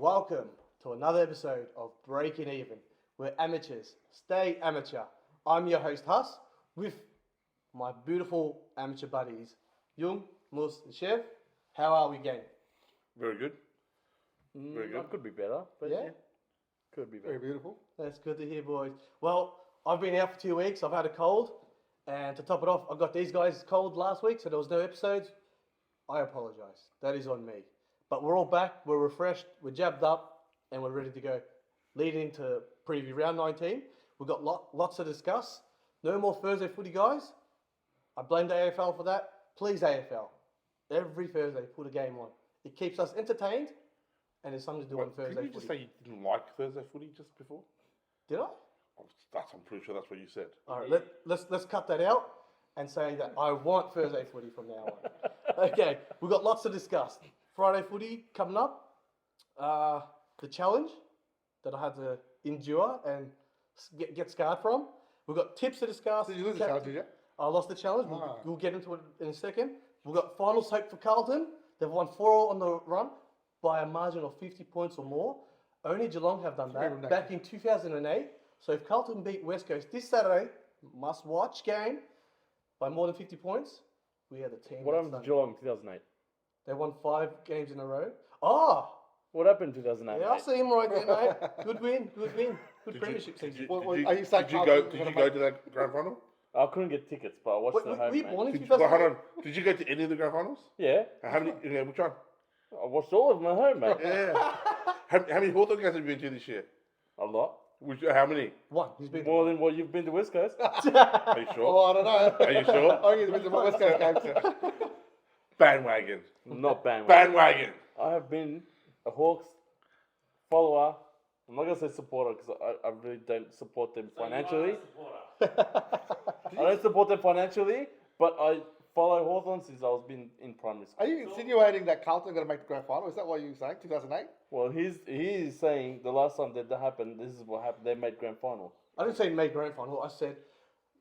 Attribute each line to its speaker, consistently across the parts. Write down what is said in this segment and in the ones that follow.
Speaker 1: Welcome to another episode of Breaking Even, where amateurs stay amateur. I'm your host Huss with my beautiful amateur buddies, Jung, Mus, and Chev. How are we, gang?
Speaker 2: Very good. Very good.
Speaker 3: Could be better, but
Speaker 1: Yeah?
Speaker 3: could be better.
Speaker 4: Very beautiful.
Speaker 1: That's good to hear, boys. Well, I've been out for 2 weeks. I've had a cold, and to top it off, I got these guys cold last week, so there was no episodes. I apologise. That is on me. But we're all back. We're refreshed. We're jabbed up, and we're ready to go. Leading into preview round 19, we've got lots to discuss. No more Thursday footy, guys. I blame the AFL for that. Please, AFL. Every Thursday, put a game on. It keeps us entertained, and it's something to do on Thursday
Speaker 2: Didn't you just
Speaker 1: footy.
Speaker 2: say you didn't like Thursday footy just before?
Speaker 1: Did I?
Speaker 2: I'm pretty sure that's what you said.
Speaker 1: All right, let's cut that out and say that I want Thursday footy from now on. Okay, we've got lots to discuss. Friday footy coming up. The challenge that I had to endure and get scarred from. We've got tips to discuss.
Speaker 4: Did you lose the challenge, did you?
Speaker 1: I lost the challenge.
Speaker 4: Ah.
Speaker 1: We'll get into it in a second. We've got finals hope for Carlton. They've won 4 on the run by a margin of 50 points or more. Only Geelong have done that back in 2008. So if Carlton beat West Coast this Saturday, must-watch game, by more than 50 points, we are the team.
Speaker 3: What
Speaker 1: that's
Speaker 3: happened to
Speaker 1: done.
Speaker 3: Geelong in 2008?
Speaker 1: They won 5 games in a row. Oh,
Speaker 3: What happened in 2008?
Speaker 1: yeah, I see him right there, mate. Good win. Good
Speaker 2: Did
Speaker 1: premiership
Speaker 2: you,
Speaker 1: season.
Speaker 4: Well, are you saying
Speaker 2: did you go?
Speaker 4: Carlton's
Speaker 2: Did
Speaker 4: gonna
Speaker 2: you go
Speaker 4: make-
Speaker 2: to that grand final?
Speaker 3: I couldn't get tickets, but I watched the home
Speaker 1: We
Speaker 3: mate.
Speaker 1: won in
Speaker 2: Did you, well, hold
Speaker 1: 2008.
Speaker 2: on. Did you go to any of the grand finals?
Speaker 3: Yeah,
Speaker 2: How many? Yeah, which one?
Speaker 3: I watched all of them at home, mate.
Speaker 2: Yeah. how many Hawthorn games have you been to this year?
Speaker 3: A lot.
Speaker 2: How many?
Speaker 1: One. He's been
Speaker 3: More than what you've been to West Coast.
Speaker 2: Are you sure?
Speaker 4: Oh, I don't know.
Speaker 2: Are you sure?
Speaker 4: I think it's been the West Coast games.
Speaker 2: Bandwagon.
Speaker 3: Not bandwagon.
Speaker 2: Bandwagon.
Speaker 3: I have been a Hawks follower. I'm not going to say supporter because I really don't support them financially. I don't support them financially, but I follow Hawthorn since I was been in primary school.
Speaker 4: Are you insinuating that Carlton are going to make the grand final? Is that what you're saying? 2008?
Speaker 3: Well, he's saying the last time that happened, this is what happened. They made grand final.
Speaker 1: I didn't say made grand final. I said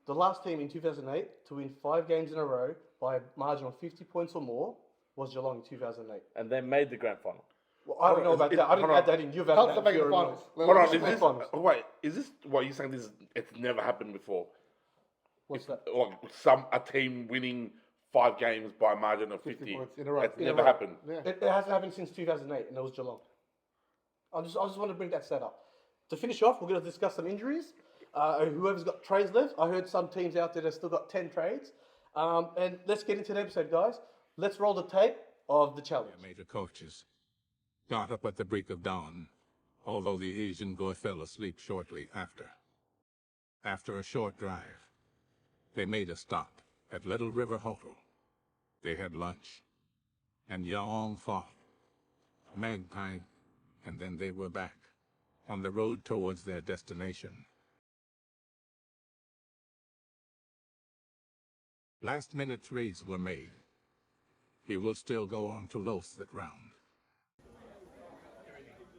Speaker 1: the last team in 2008 to win 5 games in a row by a margin of 50 points or more was Geelong in 2008.
Speaker 3: And they made the grand final.
Speaker 1: Well, I don't know about that. I didn't add that in. You've added
Speaker 4: Carlton
Speaker 1: that.
Speaker 4: are making
Speaker 1: You're
Speaker 4: the
Speaker 1: in
Speaker 4: finals.
Speaker 2: Hold on.
Speaker 1: Let's
Speaker 2: Is
Speaker 1: make
Speaker 2: this?
Speaker 1: finals.
Speaker 2: Wait. Is this what you're saying? It's never happened before.
Speaker 1: What's that?
Speaker 2: Like a team winning 5 games by a margin of 50
Speaker 4: points in a row.
Speaker 2: It's
Speaker 4: In a
Speaker 2: never
Speaker 1: row.
Speaker 2: happened.
Speaker 4: Yeah.
Speaker 1: It hasn't happened since 2008, and it was Geelong. I just want to bring that set up. To finish off, we're going to discuss some injuries. Whoever's got trades left, I heard some teams out there that still got 10 trades. And let's get into the episode, guys. Let's roll the tape of the challenge.
Speaker 5: Their major coaches got up at the break of dawn, although the Asian boy fell asleep shortly after. After a short drive, they made a stop at Little River Hotel. They had lunch, and Yaong fought, Magpie, and then they were back on the road towards their destination. Last-minute trades were made. He will still go on to Loth that round.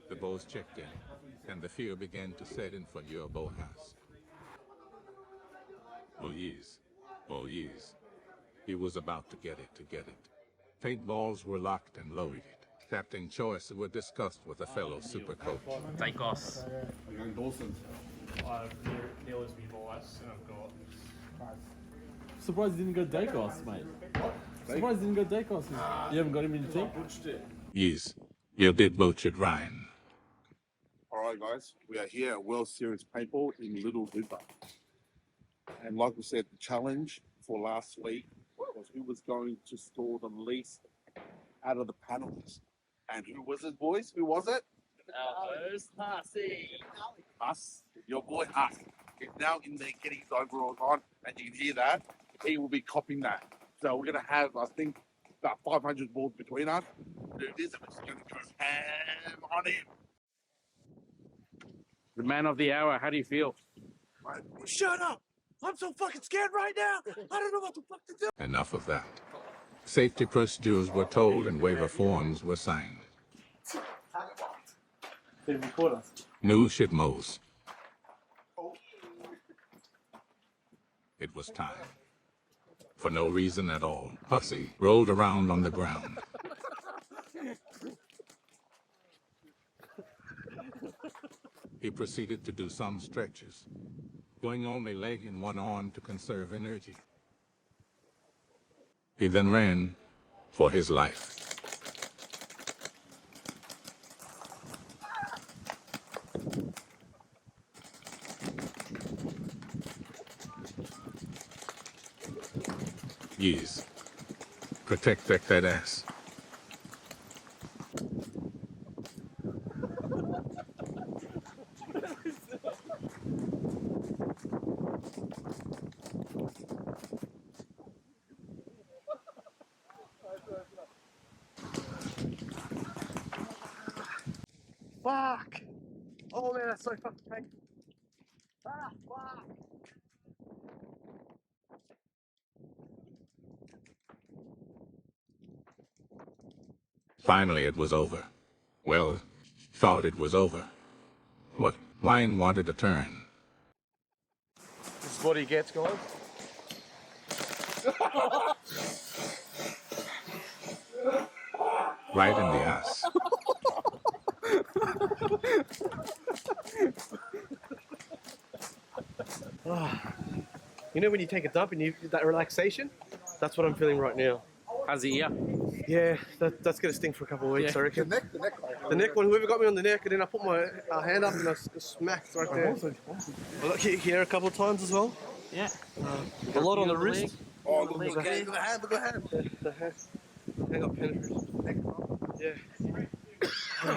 Speaker 5: The boys checked in, and the fear began to set in for your Bojas. Oh yes. He was about to get it. Paintballs were locked and loaded. Captain choice were discussed with a fellow supercoach.
Speaker 6: Dacos.
Speaker 7: I've nearly been biased and I've got
Speaker 6: Surprised you didn't go Dacos, mate. Surprised you didn't go Dacos. You haven't got him in your team?
Speaker 5: Yes, you did butchered Ryan.
Speaker 8: Alright guys, we are here at World Series Paintball in Little River. And like we said, the challenge for last week was who was going to score the least out of the panels. And who was it, boys? Who was it? Us. Your boy Us. He's now in there getting his overalls on, and you can hear that. He will be copying that. So we're going to have, I think, about 500 balls between us. Do this, and we're just going to go ham on him.
Speaker 6: The man of the hour, how do you feel?
Speaker 9: Shut up! I'm so fucking scared right now. I don't know what the fuck to do.
Speaker 5: Enough of that. Safety procedures were told and waiver forms were signed.
Speaker 7: they record us.
Speaker 5: New shitmos. It was time. For no reason at all, Hussy rolled around on the ground. he proceeded to do some stretches, going only leg and one arm to conserve energy. He then ran for his life. Yes. Protect that ass.
Speaker 1: Fuck! Oh man, that's so fucking painful. Ah, fuck!
Speaker 5: Finally, it was over. Well, thought it was over. But Ryan wanted a turn.
Speaker 1: This is what he gets, guys.
Speaker 5: Right in the ass.
Speaker 1: You know when you take a dump and you that relaxation? That's what I'm feeling right now.
Speaker 7: How's it, yeah?
Speaker 1: Yeah, that's gonna sting for a couple of weeks,
Speaker 7: Yeah.
Speaker 1: I reckon.
Speaker 4: The neck.
Speaker 1: The neck one, whoever got me on the neck, and then I put my hand up and I smacked right there. I got hit here a couple of times as well.
Speaker 7: Yeah.
Speaker 1: A lot on the wrist.
Speaker 8: Oh, look
Speaker 7: Leg.
Speaker 8: at the hand, look at the hand.
Speaker 1: The hand got penetrated. Yeah.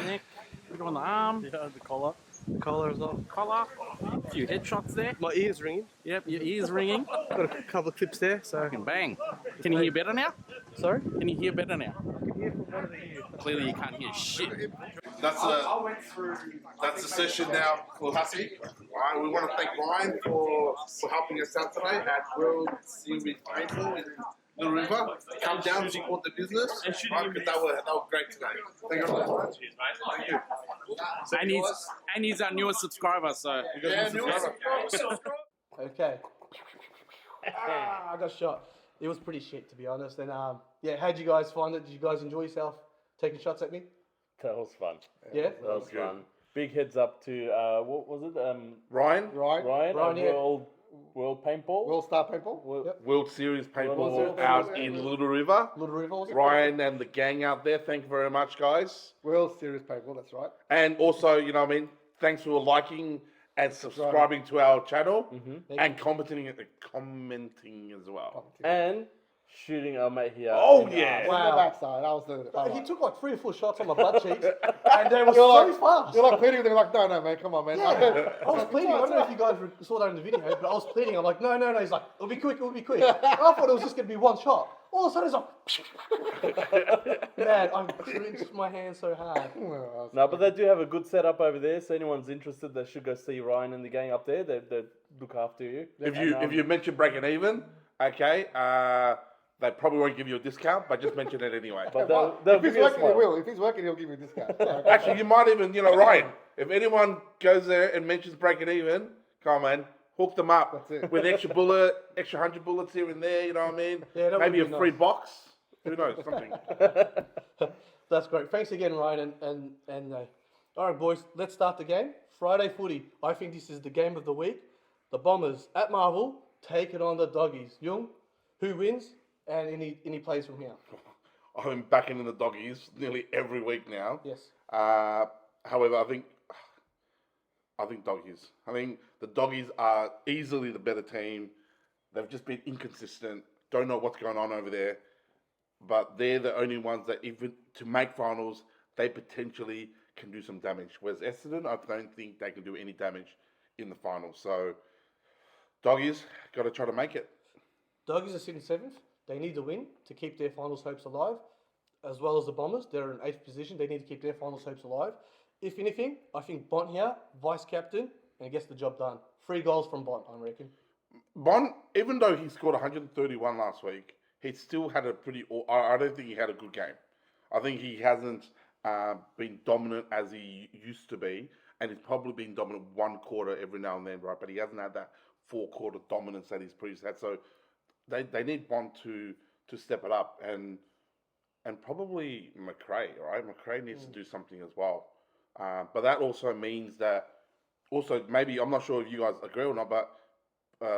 Speaker 7: Neck. Bit on the arm.
Speaker 1: Yeah, the collar. The collar as well.
Speaker 7: Collar. A few headshots there.
Speaker 1: My ears ringing.
Speaker 7: Yep, your ears ringing.
Speaker 1: Got a couple of clips there, so.
Speaker 7: Fucking bang. Can you hear better now?
Speaker 1: Sorry?
Speaker 7: Can you hear better now? Clearly you can't hear shit.
Speaker 8: That's a session now for Hussey. We want to thank Ryan for helping us out today at World Series Paintball in the river. Come down and support the business. Because they were great today. Thank you very much. Thank you.
Speaker 7: And he's our newest subscriber, so
Speaker 8: Yeah,
Speaker 1: Okay. I got shot. It was pretty shit, to be honest. And yeah, how'd you guys find it? Did you guys enjoy yourself taking shots at me?
Speaker 3: That was fun.
Speaker 1: Yeah?
Speaker 3: That was fun. Big heads up to what was it?
Speaker 8: Ryan,
Speaker 3: Ryan
Speaker 1: Ryan,
Speaker 3: of
Speaker 1: yeah.
Speaker 3: World Paintball.
Speaker 4: World Star Paintball.
Speaker 8: World Series Paintball
Speaker 3: World
Speaker 8: out
Speaker 3: Series,
Speaker 8: in Little River.
Speaker 1: Little River, was it?
Speaker 8: Ryan and the gang out there, thank you very much, guys.
Speaker 4: World Series Paintball, that's right.
Speaker 8: And also, you know what I mean, thanks for liking and subscribing to our channel and commenting as well.
Speaker 3: And shooting our mate here.
Speaker 8: Oh,
Speaker 3: in the
Speaker 8: yeah.
Speaker 3: arse.
Speaker 1: Wow.
Speaker 4: The backside, that was the
Speaker 1: He
Speaker 4: highlight.
Speaker 1: took like 3 or 4 shots on my butt cheeks, and they were
Speaker 4: You're
Speaker 1: so
Speaker 4: like,
Speaker 1: fast.
Speaker 4: You're like pleading with them, like, no, man, come on, man.
Speaker 1: Yeah, I was pleading. I don't know if you guys saw that in the video, but I was pleading. I'm like, no. He's like, it'll be quick. I thought it was just going to be one shot. All of a sudden, it's like, man, I clenched my hand so hard.
Speaker 3: No, but they do have a good setup over there. So anyone's interested, they should go see Ryan and the gang up there. They look after you.
Speaker 8: If you mention breaking even, okay, they probably won't give you a discount, but just mention it anyway.
Speaker 3: But they'll
Speaker 4: If he's
Speaker 3: give you a
Speaker 4: working, he
Speaker 3: smile.
Speaker 4: will. If he's working, he'll give you a discount.
Speaker 8: Actually, you might even, Ryan, if anyone goes there and mentions breaking even, come on, man, hook them up
Speaker 4: That's it.
Speaker 8: with an extra bullet, extra 100 bullets here and there, you know what I mean?
Speaker 1: Yeah, that
Speaker 8: Maybe a
Speaker 1: would be
Speaker 8: free
Speaker 1: nice.
Speaker 8: box. Who knows, something.
Speaker 1: That's great. Thanks again, Ryan. And all right, boys, let's start the game. Friday footy. I think this is the game of the week. The Bombers at Marvel take it on the Doggies. Jung, who wins? And any plays from here?
Speaker 8: I'm backing in the Doggies nearly every week now.
Speaker 1: Yes.
Speaker 8: However, I think Doggies. I think the Doggies are easily the better team. They've just been inconsistent. Don't know what's going on over there. But they're the only ones that, even to make finals, they potentially can do some damage. Whereas Essendon, I don't think they can do any damage in the finals. So, Doggies got to try to make it.
Speaker 1: Doggies are sitting 7th. They need to win to keep their finals hopes alive, as well as the Bombers. They're in 8th position. They need to keep their finals hopes alive. If anything, I think Bont here, vice captain, and gets the job done. 3 goals from Bont, I reckon.
Speaker 8: Bond, even though he scored 131 last week, he still had a pretty. I don't think he had a good game. I think he hasn't been dominant as he used to be, and he's probably been dominant 1 quarter every now and then, right? But he hasn't had that 4-quarter dominance that he's previously had. So they need Bond to step it up, and probably McRae, right? McRae needs to do something as well. But that also means that
Speaker 2: Also, maybe I'm not sure if you guys agree or not, but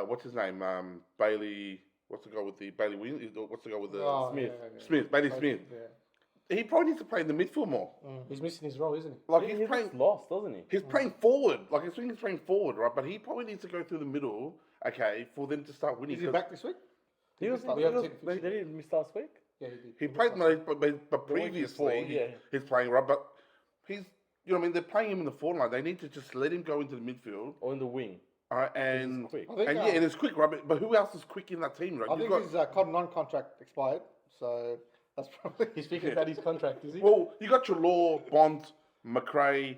Speaker 2: what's his name? Bailey. What's the guy with the Bailey Win? What's the guy with the
Speaker 4: Oh,
Speaker 3: Smith.
Speaker 2: Smith? Bailey Smith.
Speaker 4: Yeah.
Speaker 2: He probably needs to play in the midfield more.
Speaker 1: He's missing his role, isn't he?
Speaker 2: Like
Speaker 3: He
Speaker 2: he's playing.
Speaker 3: looks lost, doesn't he?
Speaker 2: He's playing forward. Like he's playing forward, right? But he probably needs to go through the middle, okay, for them to start winning.
Speaker 4: Is he
Speaker 2: 'cause
Speaker 4: back this week?
Speaker 3: He was.
Speaker 1: We haven't seen it.
Speaker 3: Did he miss last week?
Speaker 1: Yeah, he did.
Speaker 2: He played, but
Speaker 3: week
Speaker 2: previously
Speaker 3: before, yeah.
Speaker 2: he's playing right. But he's, you know, what I mean, they're playing him in the forward line. They need to just let him go into the midfield,
Speaker 3: Or in the wing?
Speaker 2: all right, and
Speaker 3: quick.
Speaker 4: I think,
Speaker 2: and yeah, and it's quick, right? But who else is quick in that team, right?
Speaker 4: I
Speaker 2: You've
Speaker 4: think
Speaker 2: got-
Speaker 4: his non-contract expired, so that's probably.
Speaker 1: He's speaking about his contract, is he?
Speaker 2: Well, you got your Law, Bont, McRae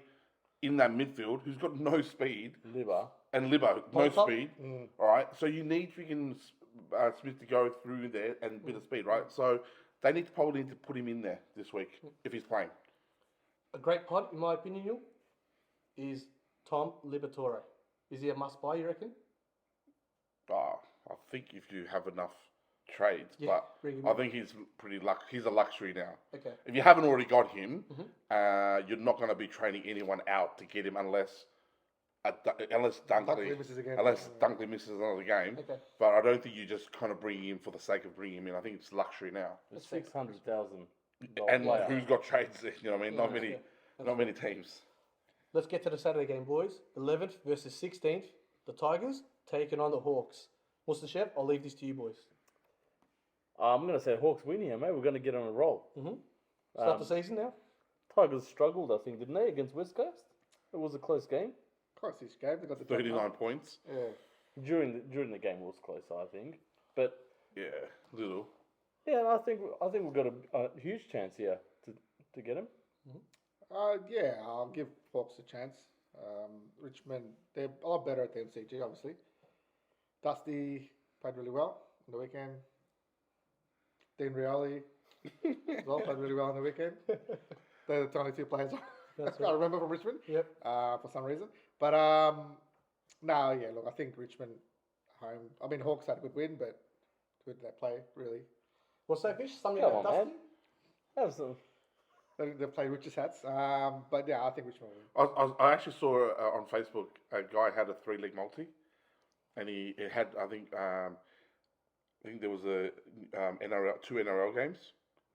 Speaker 2: in that midfield, who's got no speed,
Speaker 3: Liver.
Speaker 2: and Libbo, no
Speaker 1: Bont up?
Speaker 2: speed. All right, so you need freaking Smith to go through there and a bit of speed, right? So they need to probably need to put him in there this week if he's playing.
Speaker 1: A great pod, in my opinion, Yul, is Tom Liberatore. Is he a must-buy, you reckon?
Speaker 2: I think if you have enough trades,
Speaker 1: Yeah, bring him
Speaker 2: but I
Speaker 1: in.
Speaker 2: think he's he's a luxury now.
Speaker 1: Okay.
Speaker 2: If you haven't already got him,
Speaker 1: Mm-hmm.
Speaker 2: you're not going to be trading anyone out to get him unless Dunkley
Speaker 4: misses again.
Speaker 2: unless Dunkley misses another game.
Speaker 1: Okay.
Speaker 2: But I don't think you just kind of bring him for the sake of bringing him in. I think it's luxury now.
Speaker 3: It's 600,000.
Speaker 2: And who's got trades? You know what I mean? Not
Speaker 1: Yeah,
Speaker 2: many,
Speaker 1: yeah.
Speaker 2: not many teams.
Speaker 1: Let's get to the Saturday game, boys. 11th versus 16th. The Tigers taking on the Hawks. Mr. Chef, I'll leave this to you, boys.
Speaker 3: I'm going to say Hawks win here, mate. We're going to get on a roll.
Speaker 1: Start the season now.
Speaker 3: Tigers struggled, I think, didn't they, against West Coast? It was a close game.
Speaker 4: Close this game. They got the job
Speaker 2: 39
Speaker 4: done.
Speaker 2: points.
Speaker 4: Yeah.
Speaker 3: During the game, it was close, I think. But
Speaker 2: Yeah, little.
Speaker 3: yeah, I think we've got a huge chance here to get him.
Speaker 4: Yeah, I'll give Hawks a chance. Richmond, they're a lot better at the MCG, obviously. Dusty played really well on the weekend. Dean Rioli as well played really well on the weekend. They're the only two players I remember from Richmond.
Speaker 1: Yep.
Speaker 4: For some reason. But no, yeah. Look, I think Richmond home. I mean, Hawks had a good win, but good that play really.
Speaker 1: What's that, Fish? Something
Speaker 3: Come
Speaker 1: about
Speaker 3: on, man.
Speaker 1: Dusty?
Speaker 3: Have some.
Speaker 4: They play Richard's hats. But yeah, I think Richmond will win.
Speaker 2: I actually saw on Facebook a guy had a 3-leg multi, and he had I think there was a two NRL games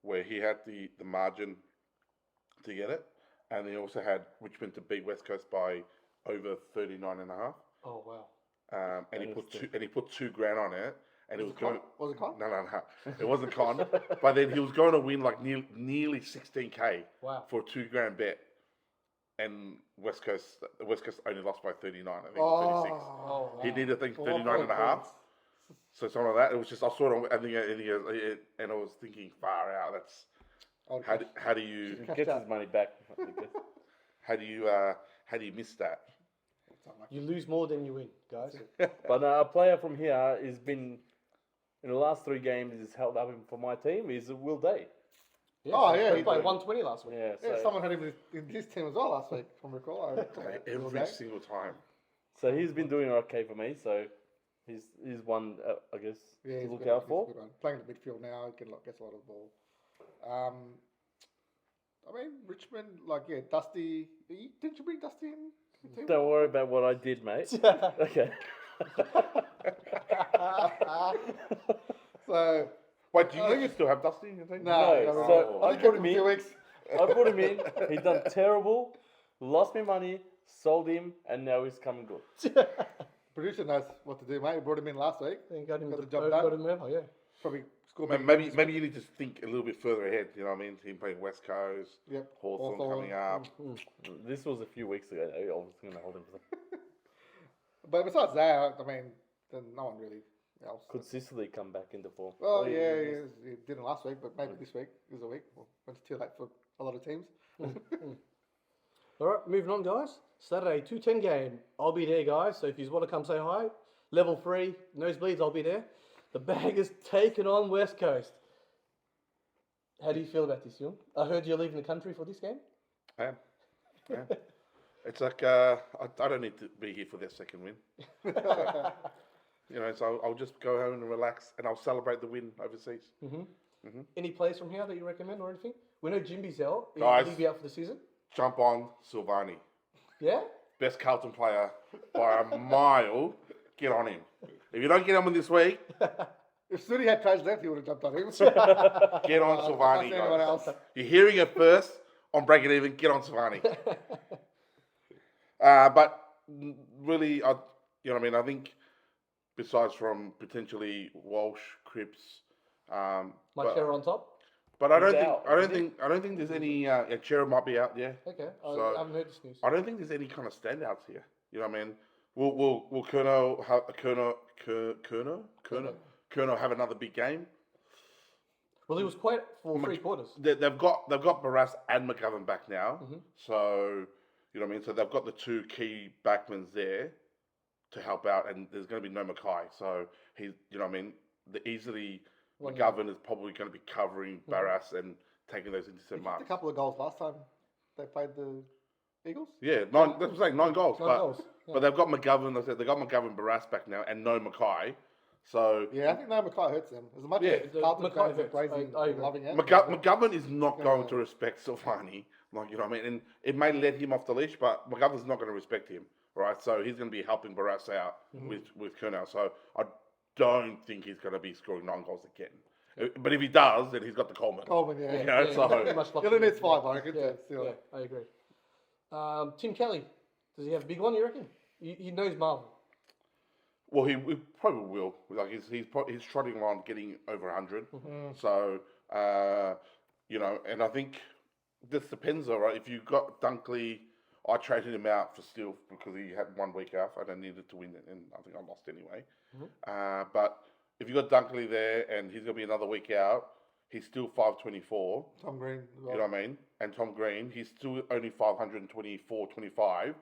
Speaker 2: where he had the margin to get it, and he also had Richmond to beat West Coast by over 39.5.
Speaker 1: Oh, wow.
Speaker 2: And he put $2,000 on it, and it was going.
Speaker 4: Was it con?
Speaker 2: No, it wasn't con. But then he was going to win like nearly 16K
Speaker 1: Wow.
Speaker 2: for a $2,000 bet, and West Coast only lost by 39. I think 36.
Speaker 1: Oh, wow.
Speaker 2: He needed I think
Speaker 4: 4
Speaker 2: 39.5.
Speaker 4: points.
Speaker 2: So something like that. It was just I saw it. And I was thinking, far out. That's how do you
Speaker 3: Gets his money back. I guess.
Speaker 2: how do you miss that?
Speaker 1: You lose more than you win, guys.
Speaker 3: But a player from here has been in the last 3 games is held up for my team is Will Day.
Speaker 1: He played 120 last week.
Speaker 3: Yeah,
Speaker 4: Yeah,
Speaker 3: so,
Speaker 4: someone had him in his team as well last week, from recall.
Speaker 2: Every single time.
Speaker 3: so he's been doing okay for me. So he's one I guess
Speaker 4: Yeah,
Speaker 3: to
Speaker 4: he's
Speaker 3: look
Speaker 4: good,
Speaker 3: out
Speaker 4: he's a
Speaker 3: for.
Speaker 4: good one. Playing the midfield now, gets a lot of the ball. I mean, Richmond, Dusty. Didn't you bring Dusty in? the team?
Speaker 3: Don't worry about what I did, mate. Okay.
Speaker 4: So
Speaker 2: Wait, do you still have Dusty in your team?
Speaker 3: No, so
Speaker 4: I
Speaker 3: I
Speaker 4: think
Speaker 3: put
Speaker 4: in
Speaker 3: him
Speaker 4: a
Speaker 3: in.
Speaker 4: few weeks.
Speaker 3: I put him in. He done terrible. Lost me money. Sold him, and now he's coming good.
Speaker 4: Producer knows what to do, mate. We brought him in last week.
Speaker 1: And got him
Speaker 4: Got
Speaker 1: the
Speaker 4: the job
Speaker 1: got
Speaker 4: done.
Speaker 1: him over, yeah.
Speaker 4: Probably scored
Speaker 2: Maybe you need to think a little bit further ahead. You know what I mean? Team playing West Coast,
Speaker 4: Yep.
Speaker 2: Hawthorn
Speaker 4: Hawthorn.
Speaker 2: coming up.
Speaker 3: This was a few weeks ago. I was going to hold him.
Speaker 4: But besides that, I mean, then no one really else.
Speaker 3: Could Sicily come back into form?
Speaker 4: Well,
Speaker 3: Oh,
Speaker 4: yeah, he didn't last week, but maybe this week is a week. Well, it's too late for a lot of teams.
Speaker 1: All right, moving on, guys. Saturday, 2:10 game. I'll be there, guys. So if you want to come say hi, level 3, nosebleeds, I'll be there. The Baggers taking on West Coast. How do you feel about this, Jung? I heard you're leaving the country for this game.
Speaker 2: I am. Yeah. It's like I don't need to be here for their second win. You know, so I'll just go home and relax, and I'll celebrate the win overseas.
Speaker 1: Any players from here that you recommend or anything? We know Jimby's out.
Speaker 2: Guys.
Speaker 1: Will he be out for the season?
Speaker 2: Jump on Silvani.
Speaker 1: Yeah?
Speaker 2: best Carlton player by a mile. Get on him. If you don't get on him this week,
Speaker 4: If Suri had trades left, he would have jumped on him.
Speaker 2: get on
Speaker 4: I can't
Speaker 2: Silvani,
Speaker 4: see anyone
Speaker 2: guys.
Speaker 4: else.
Speaker 2: You're hearing it first on Break It Even. Get on Silvani. But really, you know what I mean? I think besides from potentially Walsh, Cripps,
Speaker 1: Chera on top.
Speaker 2: but I
Speaker 3: He's
Speaker 2: don't
Speaker 3: out,
Speaker 2: I don't think there's any. Chera might be out. Yeah.
Speaker 1: Okay,
Speaker 2: So-
Speaker 1: I haven't heard this news.
Speaker 2: I don't think there's any kind of standouts here. You know what I mean? Will Kerno have another big game?
Speaker 1: Well, he was quiet for 3 quarters.
Speaker 2: They've got Barras and McGovern back now,
Speaker 1: Mhm.
Speaker 2: so you know what I mean. So they've got the 2 key backmans there to help out, and there's going to be no Mackay, so he's you know what I mean. Easily
Speaker 1: One
Speaker 2: McGovern is probably going to be covering Barras and taking those intercept
Speaker 4: He kicked
Speaker 2: marks.
Speaker 4: a couple of goals last time they played the Eagles.
Speaker 2: Yeah, 9. That's what I'm saying, 9 goals.
Speaker 1: 9
Speaker 2: but
Speaker 1: goals, yeah.
Speaker 2: but they've got McGovern. I said they've got McGovern, Barras back now, and no Mackay. So
Speaker 4: Yeah, I think no Mackay hurts them. As much
Speaker 2: Yeah.
Speaker 4: as Carlton
Speaker 1: Mackay
Speaker 4: fans are
Speaker 1: hurts.
Speaker 4: praising
Speaker 1: I
Speaker 4: and
Speaker 1: agree.
Speaker 4: loving it.
Speaker 2: McGovern is not going
Speaker 4: Yeah.
Speaker 2: to respect Silvani, like you know what I mean, and it may let him off the leash, but McGovern's not going to respect him, right? So he's going to be helping Barras out with Kernow. So I don't think he's going to be scoring 9 goals again. But if he does, then he's got the Coleman.
Speaker 4: Coleman, yeah.
Speaker 2: You know, so
Speaker 1: pretty much
Speaker 4: He only needs 5, I reckon.
Speaker 1: Yeah,
Speaker 4: Still.
Speaker 1: yeah, I agree. Tim Kelly, does he have a big one? You reckon? He knows Marvel.
Speaker 2: Well, he probably will. Like he's trotting along, getting over 100. So you know, and I think this depends, all right. If you got Dunkley, I traded him out for Steele because he had 1 week off and I needed to win it, and I think I lost anyway. But if you got Dunkley there and he's gonna be another week out, he's still 524.
Speaker 4: Tom Green. As well.
Speaker 2: You know what I mean? And Tom Green, he's still only 524, 25.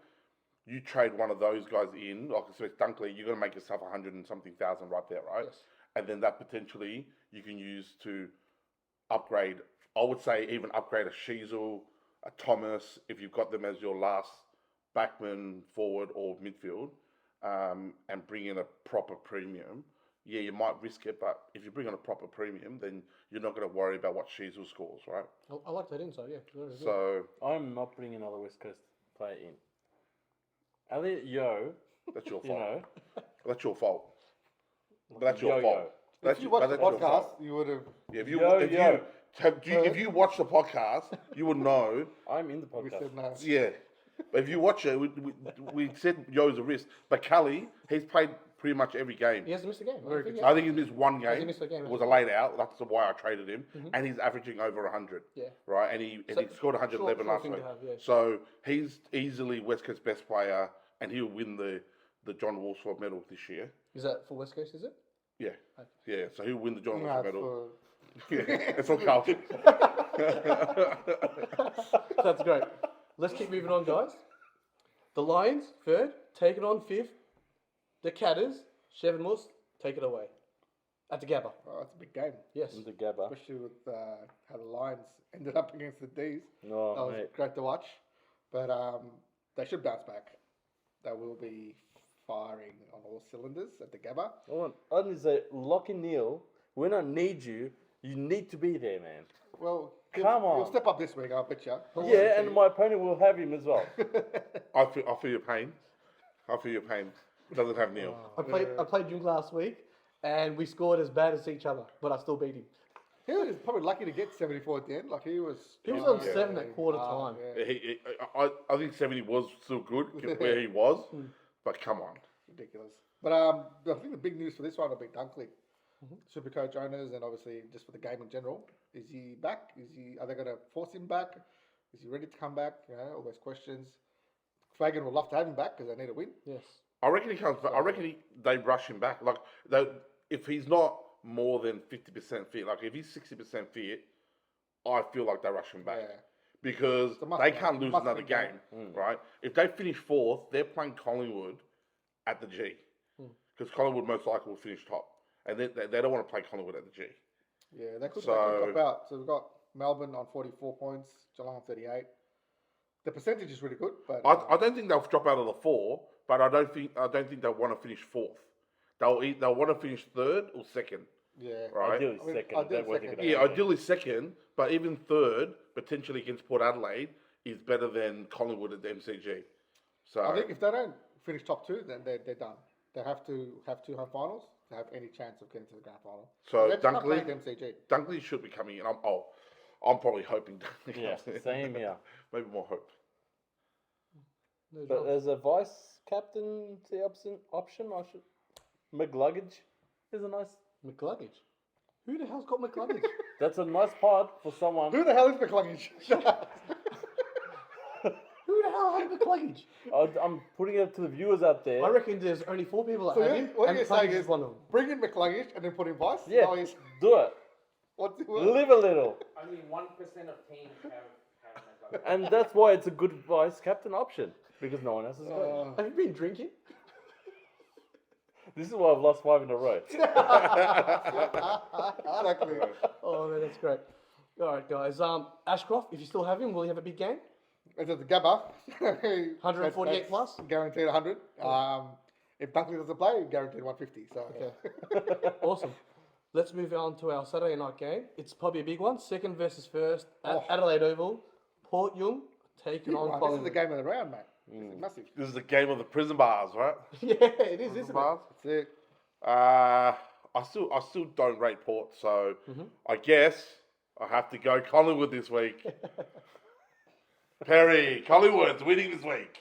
Speaker 2: You trade one of those guys in, like especially Dunkley, you're going to make yourself 100 and something thousand right there, right?
Speaker 1: Yes.
Speaker 2: And then that potentially you can use to upgrade, I would say even upgrade a Sheasel, a Thomas, if you've got them as your last backman, forward or midfield, and bring in a proper premium. Yeah, you might risk it, but if you bring in a proper premium, then you're not going to worry about what Sheasel scores, right?
Speaker 1: I like that inside, yeah.
Speaker 2: So
Speaker 3: I'm not putting another West Coast player in. Elliot Yo,
Speaker 2: that's your
Speaker 3: you
Speaker 2: fault.
Speaker 3: know,
Speaker 2: That's your fault. But that's your
Speaker 3: Yo-yo.
Speaker 2: fault. That's
Speaker 4: If you
Speaker 2: but
Speaker 4: watched the
Speaker 2: that's your
Speaker 4: podcast,
Speaker 2: fault.
Speaker 4: you would have.
Speaker 2: Yeah, if
Speaker 3: Yo-yo.
Speaker 2: if you watch the podcast, you would know.
Speaker 3: I'm in the
Speaker 4: We
Speaker 3: podcast.
Speaker 4: said no.
Speaker 2: Yeah, but if you watch it, we said Yo's a risk, but Kelly, he's played pretty much every game.
Speaker 1: He hasn't missed a game.
Speaker 4: Very
Speaker 1: I think
Speaker 4: good.
Speaker 2: I think he missed 1
Speaker 1: Has he
Speaker 2: game.
Speaker 1: missed a game?
Speaker 2: It was a late out. That's why I traded him, and he's averaging over 100.
Speaker 1: Yeah.
Speaker 2: Right, and he scored 111
Speaker 1: sure
Speaker 2: last
Speaker 1: thing
Speaker 2: week.
Speaker 1: to have, yeah.
Speaker 2: So he's easily West Coast's best player, and he'll win the John Worsfold medal this year.
Speaker 1: Is that for West Coast, is it?
Speaker 2: Yeah, yeah. So he'll win the John
Speaker 4: No,
Speaker 2: Worsfold
Speaker 4: it's
Speaker 2: medal.
Speaker 4: for-
Speaker 2: Yeah, it's for Carlton.
Speaker 1: That's great. Let's keep moving on, guys. The Lions, 3rd, take it on 5th. The Catters, Chevenmus, take it away. At the Gabba.
Speaker 4: Oh, it's a big game,
Speaker 1: Yes.
Speaker 3: In the Gabba.
Speaker 4: especially with how the Lions ended up against the D's.
Speaker 3: No,
Speaker 4: That was
Speaker 3: mate.
Speaker 4: great to watch. But they should bounce back. They will be firing on all cylinders at the Gabba.
Speaker 3: I want to say, Lockie Neal, when I need you, you need to be there, man.
Speaker 4: Well,
Speaker 3: Come on.
Speaker 4: He'll step up this week, I'll bet you.
Speaker 3: Yeah, and my opponent will have him as well.
Speaker 2: I feel your pain. I feel your pain. Doesn't have Neil.
Speaker 1: I played Jung last week, and we scored as bad as each other, but I still beat him.
Speaker 4: He was probably lucky to get 74 at the end. Like he was.
Speaker 1: He was on 7 at quarter time.
Speaker 4: Yeah,
Speaker 2: I think 70 was still good where he was, but come on.
Speaker 4: ridiculous. But I think the big news for this one will be Dunkley. Supercoach owners and obviously just for the game in general. Is he back? Are they going to force him back? Is he ready to come back? You know, all those questions. Fagan would love to have him back because they need a win.
Speaker 1: Yes.
Speaker 2: I reckon he comes back. I reckon they rush him back. Like if he's not more than 50% fit, like if he's 60% fit, I feel like they rush him back.
Speaker 4: Yeah.
Speaker 2: Because
Speaker 4: It's a must
Speaker 2: they
Speaker 4: win.
Speaker 2: can't lose
Speaker 4: Must
Speaker 2: another
Speaker 4: win
Speaker 2: game,
Speaker 4: game.
Speaker 2: right? If they finish 4th, they're playing Collingwood at the G. Because Collingwood most likely will finish top. And they don't want to play Collingwood at the G.
Speaker 4: Yeah, they could
Speaker 2: So-
Speaker 4: drop out. So we've got Melbourne on 44 points, Geelong on 38. The percentage is really good, but
Speaker 2: I don't think they'll drop out of the 4, but I don't think they'll want to finish 4th. They'll want to finish 3rd or 2nd,
Speaker 4: yeah,
Speaker 2: right?
Speaker 3: Ideally
Speaker 4: I mean,
Speaker 3: second.
Speaker 4: ideally
Speaker 3: Don't work it
Speaker 4: second.
Speaker 3: out.
Speaker 2: Yeah, ideally 2nd, but even 3rd, potentially against Port Adelaide, is better than Collingwood at the MCG. So
Speaker 4: I think if they don't finish top 2, then they're done. They have to have 2 home finals to have any chance of getting to the grand final.
Speaker 2: So
Speaker 4: They're just not
Speaker 2: Dunkley,
Speaker 4: playing MCG.
Speaker 2: Dunkley should be coming in. I'm probably hoping Dunkley
Speaker 3: Yeah,
Speaker 2: comes in.
Speaker 3: same here.
Speaker 2: Maybe more hope.
Speaker 1: No
Speaker 3: But
Speaker 1: drama.
Speaker 3: as a vice captaincy option, I should. McLuggage is a nice.
Speaker 1: McLuggage. Who the hell's got McLuggage?
Speaker 3: That's a nice pod for someone.
Speaker 4: Who the hell is McLuggage?
Speaker 1: Who the hell has McLuggage?
Speaker 3: I'm putting it to the viewers out there.
Speaker 1: I reckon there's only 4 people that
Speaker 4: So
Speaker 1: have
Speaker 4: you-
Speaker 1: him,
Speaker 4: what
Speaker 1: and
Speaker 4: you're saying
Speaker 1: McLuggage
Speaker 4: is-
Speaker 1: is one of them.
Speaker 4: Bring in McLuggage and then put in Vice?
Speaker 3: Yeah,
Speaker 4: No, he's,
Speaker 3: do it.
Speaker 4: what,
Speaker 3: Live a little.
Speaker 7: Only 1% of teams have
Speaker 3: And that's why it's a good vice captain option. Because no one else has got it.
Speaker 1: Have you been drinking?
Speaker 3: This is why I've lost 5 in a row.
Speaker 4: exactly.
Speaker 1: Oh man, that's great. All right, guys. Ashcroft, if you still have him, will he have a big game?
Speaker 4: It's at the Gabba.
Speaker 1: 148
Speaker 4: That's
Speaker 1: plus?
Speaker 4: Guaranteed 100. If Dunkley doesn't play, guaranteed 150. So
Speaker 1: Okay. Awesome. Let's move on to our Saturday night game. It's probably a big one. Second versus first at
Speaker 4: Oh.
Speaker 1: Adelaide Oval. Port Young taking
Speaker 4: Big
Speaker 1: on
Speaker 4: one. This is
Speaker 1: Collingwood.
Speaker 4: the game of the round, mate. This is massive.
Speaker 2: This is the game of the prison bars, right?
Speaker 1: Yeah, it is,
Speaker 2: Prison
Speaker 1: isn't it?
Speaker 2: bars.
Speaker 4: That's it.
Speaker 2: I still don't rate Port, so I guess I have to go Collingwood this week. Perry, Collingwood's winning this week.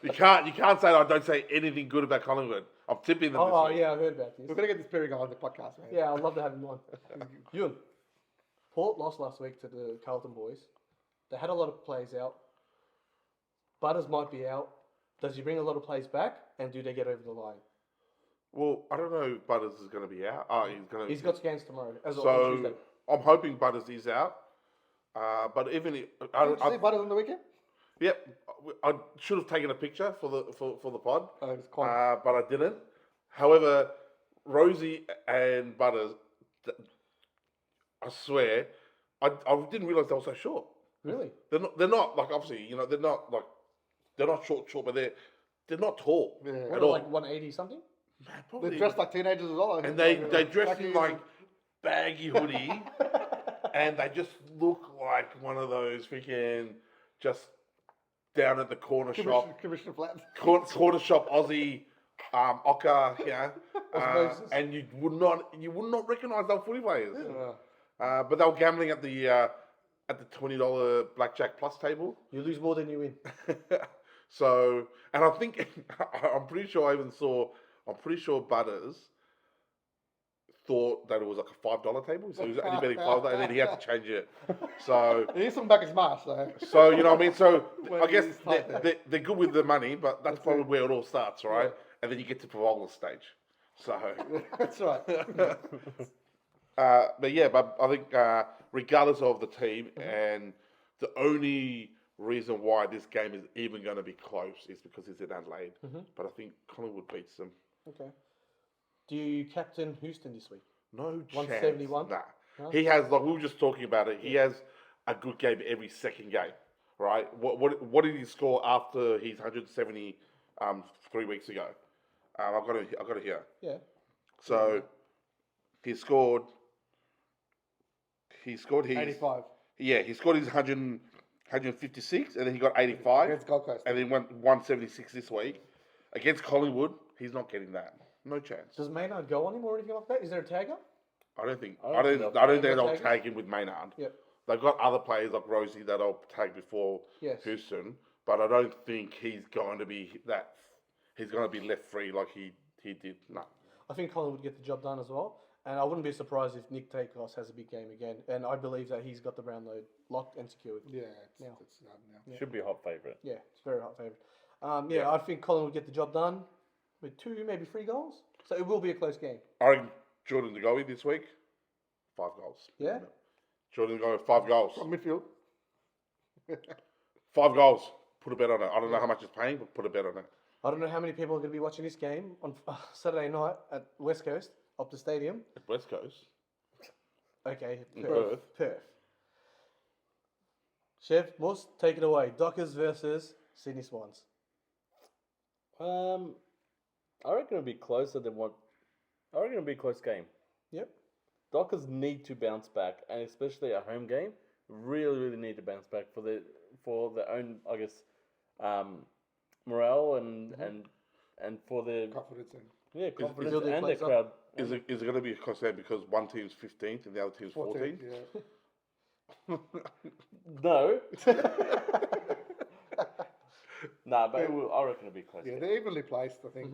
Speaker 2: You can't say I don't say anything good about Collingwood. I'm tipping them
Speaker 1: Oh,
Speaker 2: this week.
Speaker 1: yeah, I've heard about this.
Speaker 4: We're going to get this Perry guy on the podcast, man.
Speaker 1: Yeah, I'd love to have him on. Ewan, Port lost last week to the Carlton boys. They had a lot of players out. Butters might be out. Does he bring a lot of players back? And do they get over the line?
Speaker 2: Well, I don't know if Butters is going to be out.
Speaker 1: He's got scans tomorrow. As on
Speaker 2: So
Speaker 1: Tuesday.
Speaker 2: I'm hoping Butters is out. But even if, I,
Speaker 4: Did you see Butters on the weekend?
Speaker 2: yep, I should have taken a picture for the pod.
Speaker 4: Oh, it's quite.
Speaker 2: But I didn't. However, Rosie and Butters, I swear, I didn't realise they were so short.
Speaker 1: Really?
Speaker 2: They're not like obviously they're not short, but they're not tall
Speaker 4: Yeah.
Speaker 2: at
Speaker 1: What,
Speaker 2: all.
Speaker 1: like 180 something?
Speaker 2: Man,
Speaker 4: They're
Speaker 2: probably-
Speaker 4: dressed like teenagers as well.
Speaker 2: and they dress
Speaker 4: Baggy
Speaker 2: in like baggy hoodie, and they just look like one of those freaking just down at the corner shop.
Speaker 4: Commissioner Flat.
Speaker 2: Quarter shop Aussie ochre,
Speaker 1: Osmosis.
Speaker 2: and you would not recognise those footy players. But they were gambling at the $20 blackjack plus table.
Speaker 1: You lose more than you win.
Speaker 2: So, and I think I'm pretty sure Butters thought that it was like a $5 table, so he was only betting $5, and then he had to change it. So.
Speaker 4: He needs some back his mask, though.
Speaker 2: So, you know what I mean? So,
Speaker 4: When
Speaker 2: I guess
Speaker 4: he's tight there.
Speaker 2: they're good with the money, but that's probably where it all starts, right?
Speaker 4: Yeah.
Speaker 2: And then you get to Pavola stage. So,
Speaker 4: That's right.
Speaker 2: but I think regardless of the team, and the only reason why this game is even going to be close is because it's in Adelaide. But I think Collingwood beats them.
Speaker 1: Okay. Do you captain Houston this week?
Speaker 2: No chance.
Speaker 1: 171?
Speaker 2: Nah.
Speaker 1: No?
Speaker 2: He has, like we were just talking about it, he has a good game every second game, right? What did he score after his 170 3 weeks ago? I've got it here.
Speaker 1: Yeah.
Speaker 2: So he scored his
Speaker 4: 85.
Speaker 2: Yeah, he scored his 156 and then he got 85
Speaker 4: Against Gold Coast.
Speaker 2: and then went 176 this week. Against Collingwood, he's not getting that. No chance.
Speaker 1: Does Maynard go on him or anything like that? Is there a tagger?
Speaker 2: I don't think
Speaker 3: I don't think
Speaker 2: they'll
Speaker 1: they'll tag
Speaker 2: tag him with Maynard.
Speaker 1: Yep.
Speaker 2: They've got other players like Rosie that'll tag before
Speaker 1: Yes.
Speaker 2: Houston, but I don't think he's going to be that. He's going to be left free like he did. No.
Speaker 1: I think Colin would get the job done as well. And I wouldn't be surprised if Nick Takos has a big game again. And I believe that he's got the Brownlow locked and secured.
Speaker 4: Yeah,
Speaker 1: Now.
Speaker 4: it's now.
Speaker 3: Should be a hot favourite.
Speaker 1: Yeah, it's a very hot favourite. I think Colin would get the job done with 2, maybe 3 goals. So it will be a close game.
Speaker 2: I reckon Jordan DeGoey this week, 5 goals.
Speaker 1: Yeah?
Speaker 2: Jordan DeGoey, 5 goals.
Speaker 4: From midfield.
Speaker 2: 5 goals. Put a bet on it. I don't know how much it's paying, but put a bet on it.
Speaker 1: I don't know how many people are going to be watching this game on Saturday night at West Coast, Optus Stadium.
Speaker 2: At West Coast.
Speaker 1: Okay,
Speaker 2: Perth.
Speaker 1: Perth. Chef, Moss, take it away. Dockers versus Sydney Swans.
Speaker 3: I reckon it'll be closer than what. I reckon it'll be a close game.
Speaker 1: Yep.
Speaker 3: Dockers need to bounce back, and especially a home game, really need to bounce back for their own, I guess, morale and for the
Speaker 4: Confidence and
Speaker 3: confidence
Speaker 1: building
Speaker 3: and the
Speaker 1: place up.
Speaker 3: crowd.
Speaker 2: Is it going to be a concern because one team's 15th and the other team's 14th?
Speaker 4: Yeah.
Speaker 3: No. Nah, but I reckon it'll be close.
Speaker 4: Yeah, they're evenly placed, I think.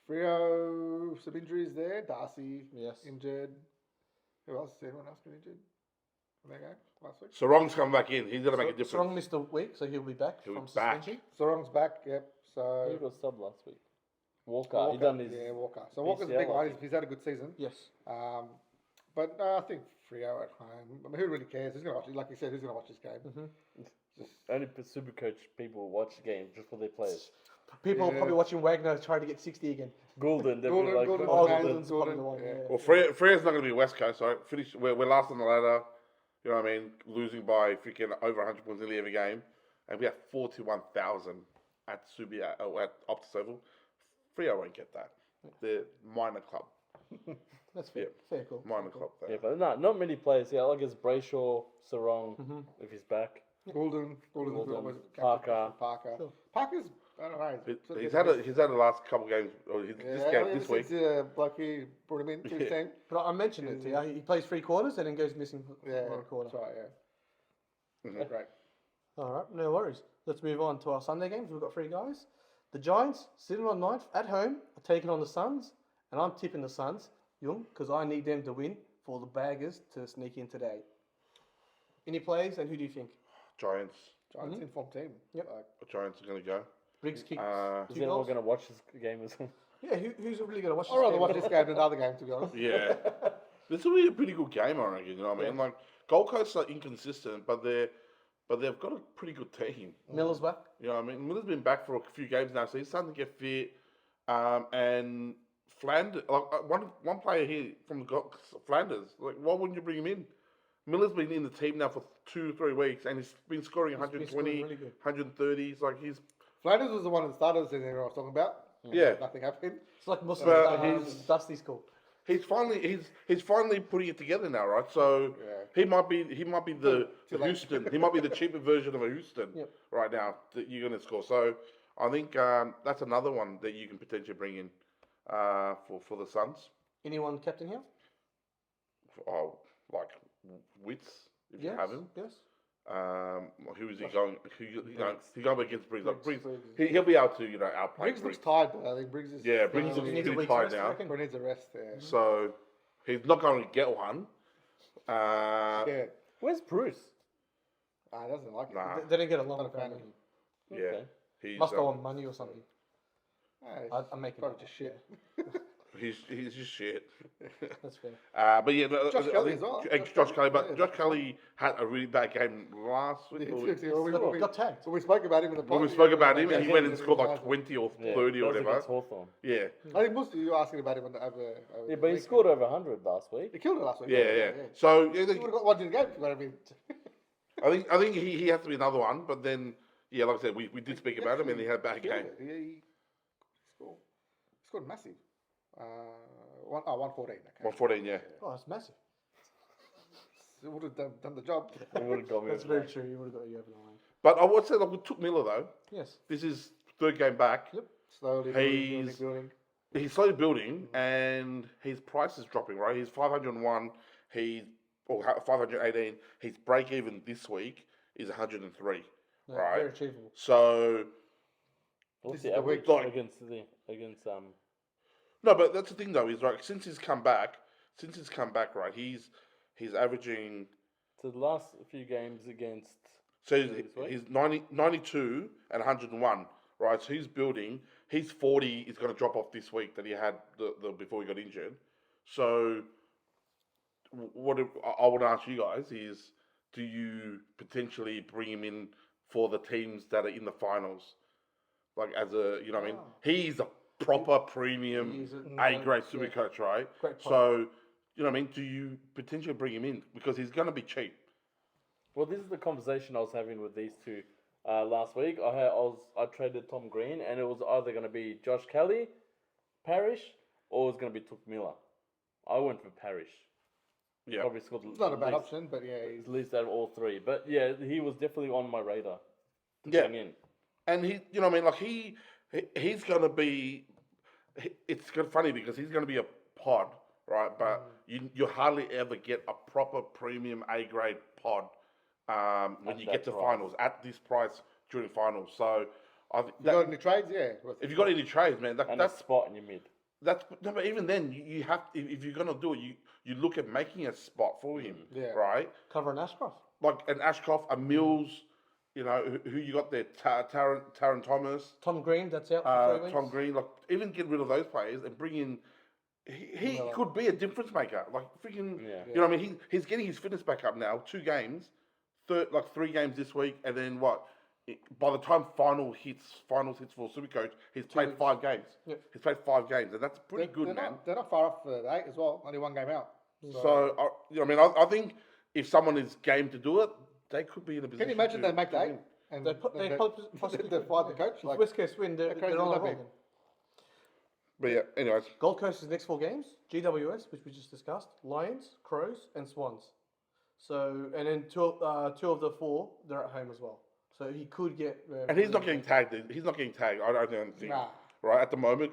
Speaker 4: Frio, some injuries there. Darcy,
Speaker 1: Yes.
Speaker 4: injured. Who else? Anyone else been injured in that game last week?
Speaker 2: Sarong's come back in. He's going to make a difference.
Speaker 1: Strong missed a week, so he'll be back
Speaker 2: He'll be
Speaker 1: from
Speaker 2: back.
Speaker 1: suspension.
Speaker 4: Sarong's back, yep.
Speaker 3: He
Speaker 4: So
Speaker 3: was sub last week. Walker, he done his
Speaker 4: Walker. So Walker's a
Speaker 3: PCL,
Speaker 4: big
Speaker 3: I
Speaker 4: one.
Speaker 3: think.
Speaker 4: He's had a good season.
Speaker 1: Yes.
Speaker 4: But I think Frio at home. I mean, who really cares? Who's going to watch it? Like you said, who's going to watch this game?
Speaker 3: only super coach people watch the game just for their players.
Speaker 1: People are
Speaker 4: Yeah.
Speaker 1: probably watching Wagner trying to get 60 again.
Speaker 3: Golden, they'll be like,
Speaker 4: Golden,
Speaker 1: Oh,
Speaker 4: Golden,
Speaker 1: Golden's probably
Speaker 4: Golden,
Speaker 1: the one,
Speaker 4: yeah.
Speaker 1: yeah.
Speaker 2: Well, Freya's not going to be West Coast, so we're last on the ladder. You know what I mean? Losing by freaking over 100 points nearly every game. And we have 41,000 at Subia, at Optus Oval. Freo won't get that. They're minor club.
Speaker 1: That's fair.
Speaker 2: Yeah.
Speaker 1: Fair call.
Speaker 2: Minor
Speaker 1: Fair
Speaker 2: club
Speaker 1: call.
Speaker 2: there.
Speaker 3: yeah, but not many players. Yeah, like it's Brayshaw, Sarong, if he's back.
Speaker 4: Golden's
Speaker 3: Golden,
Speaker 4: always
Speaker 3: Parker.
Speaker 4: Parker.
Speaker 1: Sure.
Speaker 4: Parker's, I don't know. sort of
Speaker 2: He's
Speaker 4: hit and
Speaker 2: had the last couple games, or this
Speaker 4: miss.
Speaker 2: game
Speaker 4: ever
Speaker 2: this week.
Speaker 4: since Blokey brought him in to his team.
Speaker 1: But I mentioned it to you. He plays 3 quarters and then goes missing
Speaker 4: Yeah,
Speaker 1: for a quarter.
Speaker 4: that's right, yeah. Great.
Speaker 1: All right, no worries. Let's move on to our Sunday games. We've got 3 guys. The Giants, sitting on 9th at home, are taking on the Suns, and I'm tipping the Suns, Jung, because I need them to win for the Baggers to sneak in today. Any plays, and who do you think?
Speaker 2: Giants.
Speaker 4: Giants informed team.
Speaker 1: Yep.
Speaker 2: Giants are going to go.
Speaker 1: Briggs kicked
Speaker 3: Is
Speaker 1: 2
Speaker 3: anyone
Speaker 1: goals.
Speaker 3: going to watch this game as well?
Speaker 1: Yeah, who's really going to watch this
Speaker 4: I'd rather
Speaker 1: game?
Speaker 4: watch this game than another game, to be honest.
Speaker 2: Yeah. This will be a pretty good game, I reckon. You know what I mean? Like, Gold Coast are inconsistent, but they've got a pretty good team.
Speaker 1: Miller's back.
Speaker 2: You know what I mean? Miller's been back for a few games now, so he's starting to get fit. And Flanders, like one player here from Flanders, like why wouldn't you bring him in? Miller's been in the team now for 2-3 weeks, and he's been scoring
Speaker 1: been
Speaker 2: 120,
Speaker 1: scoring really good.
Speaker 2: 130s. Like he's
Speaker 4: Flanders was the one that started the season I was talking about.
Speaker 2: Yeah.
Speaker 4: Nothing happened.
Speaker 1: It's like Muslim
Speaker 2: But
Speaker 1: Dusty's called.
Speaker 2: he's finally putting it together now, right? So
Speaker 4: Yeah.
Speaker 2: he might be the
Speaker 4: Too late.
Speaker 2: Houston. He might be the cheaper version of a Houston
Speaker 1: Yep.
Speaker 2: right now that you're going to score. So I think that's another one that you can potentially bring in for the Suns.
Speaker 1: Anyone captain here?
Speaker 2: Oh, like Wits if you have him.
Speaker 1: Yes.
Speaker 2: Who is he going? He's going against Briggs. Like Briggs,
Speaker 1: Briggs.
Speaker 2: he'll be able to outplay
Speaker 4: Briggs looks tired, but I think Briggs is.
Speaker 2: Yeah, Briggs
Speaker 1: He
Speaker 2: looks
Speaker 1: needs a
Speaker 2: pretty
Speaker 1: week's
Speaker 2: tired
Speaker 1: rest, I
Speaker 2: now.
Speaker 1: reckon.
Speaker 4: Probably needs a rest there.
Speaker 2: So he's not going to get one.
Speaker 4: Yeah.
Speaker 3: Where's Bruce?
Speaker 4: He doesn't like it.
Speaker 2: Nah.
Speaker 1: They didn't get along
Speaker 4: Not a
Speaker 1: with
Speaker 4: fan
Speaker 1: him.
Speaker 4: of him.
Speaker 2: Yeah,
Speaker 3: Okay.
Speaker 2: he's
Speaker 1: Must go on money or something. I'm making
Speaker 4: probably
Speaker 1: that
Speaker 4: just shit.
Speaker 2: he's just shit.
Speaker 1: That's fair.
Speaker 2: But yeah,
Speaker 4: Josh
Speaker 2: I
Speaker 4: Kelly
Speaker 2: think-
Speaker 4: as well.
Speaker 2: Josh Kelly, but
Speaker 4: Yeah.
Speaker 2: Josh Kelly had a really bad game last week. or
Speaker 1: Look, got tagged.
Speaker 4: When we spoke about him in the
Speaker 2: when we
Speaker 4: podcast,
Speaker 2: spoke about him,
Speaker 4: yeah,
Speaker 2: and he
Speaker 4: yeah,
Speaker 2: went
Speaker 4: yeah,
Speaker 2: and scored
Speaker 4: yeah,
Speaker 2: like 20 or
Speaker 3: Yeah,
Speaker 2: 30 or
Speaker 3: that was
Speaker 2: whatever.
Speaker 3: against Hawthorn.
Speaker 2: Yeah,
Speaker 4: I think most of you were asking about him over
Speaker 3: Yeah,
Speaker 4: the
Speaker 3: but he
Speaker 4: week.
Speaker 3: scored over 100 last week.
Speaker 4: He killed it last week.
Speaker 2: yeah. So yeah,
Speaker 4: He would have got one in the game if you got him.
Speaker 2: I think he has to be another one. But then, yeah, like I said, we did speak about him, and he had a bad game.
Speaker 4: He scored massive. 114. Okay.
Speaker 2: 114, yeah.
Speaker 1: Oh, that's massive.
Speaker 4: He would have done the job.
Speaker 3: He would have got me.
Speaker 1: That's very true. You would have got you over the line.
Speaker 2: But I would say, like, we took Miller though.
Speaker 1: Yes.
Speaker 2: This is 3rd game back.
Speaker 1: Yep.
Speaker 4: Slowly
Speaker 2: He's-
Speaker 4: building.
Speaker 2: He's slowly building, and his price is dropping. Right, he's 501. Or 518. His break even this week is 103.
Speaker 1: No,
Speaker 2: Right.
Speaker 1: Very achievable.
Speaker 2: So
Speaker 3: What's
Speaker 4: This
Speaker 3: the
Speaker 4: is the
Speaker 3: average
Speaker 2: week.
Speaker 3: against
Speaker 2: no, but that's the thing though. Is like since he's come back, right? He's averaging.
Speaker 3: so the last few games against
Speaker 2: So
Speaker 3: this week?
Speaker 2: he's 92 and 101, right? So he's building. His 40 is going to drop off this week that he had the before he got injured. So what I want to ask you guys is, do you potentially bring him in for the teams that are in the finals, like as a you know what I mean? He's a proper premium
Speaker 1: He's
Speaker 2: A-grade super coach, right?
Speaker 1: Great player.
Speaker 2: So you know what I mean? Do you potentially bring him in because he's going to be cheap?
Speaker 3: Well, this is the conversation I was having with these two last week. I traded Tom Green, and it was either going to be Josh Kelly, Parrish, or it was going to be Took Miller. I went for Parrish.
Speaker 2: Yeah.
Speaker 3: Probably scored
Speaker 4: It's not a bad
Speaker 3: least-
Speaker 4: option, but yeah, he's
Speaker 3: At least out of all 3. But yeah, he was definitely on my radar. To
Speaker 2: Yeah.
Speaker 3: bring in.
Speaker 2: and he, you know, what I mean, like he's gonna be. It's funny because he's gonna be a pod, right? But you hardly ever get a proper premium A grade pod when
Speaker 3: At
Speaker 2: you
Speaker 3: that
Speaker 2: get to
Speaker 3: price.
Speaker 2: finals at this price during finals. So I think
Speaker 4: You got any trades? Yeah.
Speaker 2: if you got any trades, man,
Speaker 3: And a
Speaker 2: that's
Speaker 3: spot in your mid.
Speaker 2: that's no, but even then you have if you're gonna do it, you look at making a spot for him,
Speaker 4: Yeah.
Speaker 2: right?
Speaker 1: Cover an Ashcroft.
Speaker 2: Like an Ashcroft, a Mills, you know, who you got there, Taron Thomas,
Speaker 1: Tom Green, that's out for 3 weeks.
Speaker 2: Tom Green, like even get rid of those players and bring in. He could be a difference maker, like freaking.
Speaker 3: Yeah.
Speaker 2: You know what I mean? He's getting his fitness back up now. 2 games, like 3 games this week, and then what? By the time finals hits for Supercoach, he's played 5 games.
Speaker 1: Yep.
Speaker 2: He's played 5 games, and that's pretty good,
Speaker 4: they're
Speaker 2: man.
Speaker 4: they're not far off the 8 as well. Only 1 game out.
Speaker 2: So, you know, I mean, I think if someone is game to do it, they could be in a position.
Speaker 4: Can you imagine
Speaker 2: to,
Speaker 4: they make the
Speaker 2: to
Speaker 4: 8
Speaker 2: win.
Speaker 4: and
Speaker 1: They possibly
Speaker 4: they fired the coach?
Speaker 1: If
Speaker 4: Like,
Speaker 1: West Coast win, they're
Speaker 4: crazy
Speaker 1: on a
Speaker 4: would that
Speaker 1: roll
Speaker 4: be?
Speaker 1: then.
Speaker 2: But yeah, anyways,
Speaker 1: Gold Coast's next 4 games: GWS, which we just discussed, Lions, Crows, and Swans. So, and then two of the 4 they're at home as well. So he could get.
Speaker 2: and he's not getting tagged. He's not getting tagged. I don't think.
Speaker 4: Nah.
Speaker 2: Right at the moment,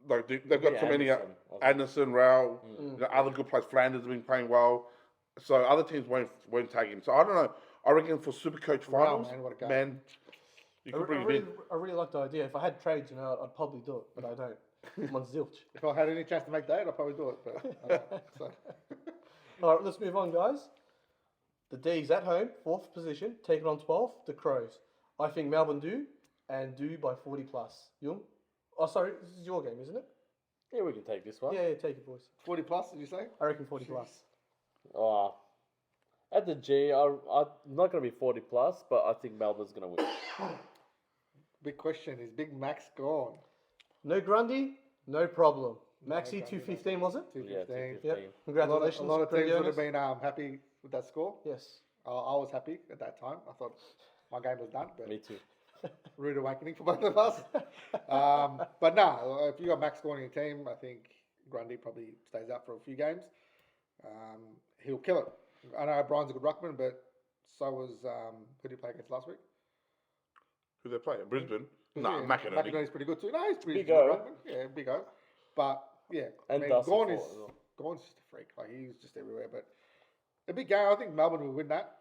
Speaker 2: like they've got
Speaker 3: Yeah,
Speaker 2: so many.
Speaker 3: Anderson, I think.
Speaker 2: Anderson, Rao, you know, other good players. Flanders have been playing well, so other teams won't tag him. So I don't know. I reckon for Supercoach
Speaker 4: Wow,
Speaker 2: finals,
Speaker 4: man, what a guy.
Speaker 2: man, you could bring him in.
Speaker 1: I really like the idea. If I had trades, you know, I'd probably do it, but I don't. I'm on zilch.
Speaker 4: if I had any chance to make the 8, I'd probably do it. But I don't. So.
Speaker 1: All right, let's move on, guys. The D's at home, 4th position, taking on 12th, the Crows. I think Melbourne do, and do by 40 plus. Jung? Oh, sorry, this is your game, isn't it?
Speaker 3: Yeah, we can take this one.
Speaker 1: Yeah, take it, boys.
Speaker 4: 40 plus, did you say?
Speaker 1: I reckon 40 plus.
Speaker 3: Oh, at the G, I'm not going to be 40 plus, but I think Melbourne's going to win.
Speaker 4: Big question. Is Big Max gone?
Speaker 1: No Grundy, no problem. Maxi,
Speaker 4: Grundy,
Speaker 1: 215, was it?
Speaker 4: 215.
Speaker 3: Yeah, 215.
Speaker 1: Yep.
Speaker 4: A lot of,
Speaker 1: Congratulations.
Speaker 4: a lot of
Speaker 1: Grundy
Speaker 4: teams would
Speaker 1: owners.
Speaker 4: have been happy with that score.
Speaker 1: Yes.
Speaker 4: I was happy at that time. I thought my game was done. But
Speaker 3: Me too.
Speaker 4: rude awakening for both of us. But no, if you got Max scoring your team, I think Grundy probably stays out for a few games. He'll kill it. I know Brian's a good ruckman, but so was who did he play against last week?
Speaker 2: Who they play? Brisbane. No,
Speaker 4: Yeah,
Speaker 2: McInerney.
Speaker 4: McInerney's pretty good too. No, he's pretty
Speaker 3: Big
Speaker 4: good
Speaker 3: O.
Speaker 4: ruckman. Yeah, big O. But yeah,
Speaker 3: And
Speaker 4: I mean,
Speaker 3: Dusty
Speaker 4: Gorn
Speaker 3: Ford
Speaker 4: is
Speaker 3: as well.
Speaker 4: Gorn's just a freak. Like he's just everywhere. But a big game. I think Melbourne will win that.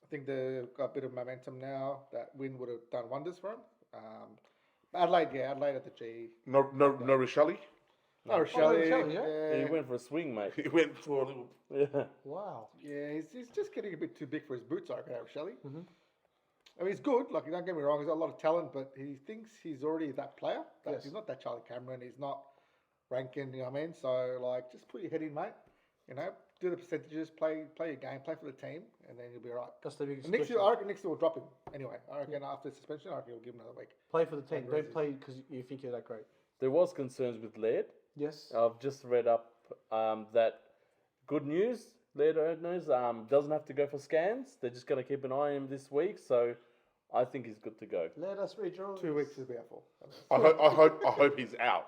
Speaker 4: I think they've got a bit of momentum now. That win would have done wonders for them. Adelaide at the G.
Speaker 2: No Richelli.
Speaker 4: No, Rochelle,
Speaker 1: Rochelle, yeah.
Speaker 3: Yeah, he went for a swing, mate.
Speaker 2: He went for a little.
Speaker 3: Yeah.
Speaker 1: Wow.
Speaker 4: Yeah, he's just getting a bit too big for his boots, I reckon, Shelley. I mean, he's good. Like, don't get me wrong, he's got a lot of talent, but he thinks he's already that player. That
Speaker 1: Yes.
Speaker 4: He's not that Charlie Cameron. He's not ranking. You know what I mean? So, like, just put your head in, mate. You know, do the percentages, play your game, play for the team, and then you'll be all right.
Speaker 1: That's the biggest
Speaker 4: And next year,
Speaker 1: question.
Speaker 4: I reckon next year we'll drop him. Anyway, I reckon after suspension, I reckon we'll give him another week.
Speaker 1: Play for the team.
Speaker 4: Grizzlies.
Speaker 1: Don't play because you think you're that great.
Speaker 3: There was concerns with Laird.
Speaker 1: Yes.
Speaker 3: I've just read up that good news. Laird owners doesn't have to go for scans. They're just going to keep an eye on him this week. So I think he's good to go.
Speaker 1: Let us rejoice.
Speaker 4: 2 weeks will be out for.
Speaker 2: I hope he's out.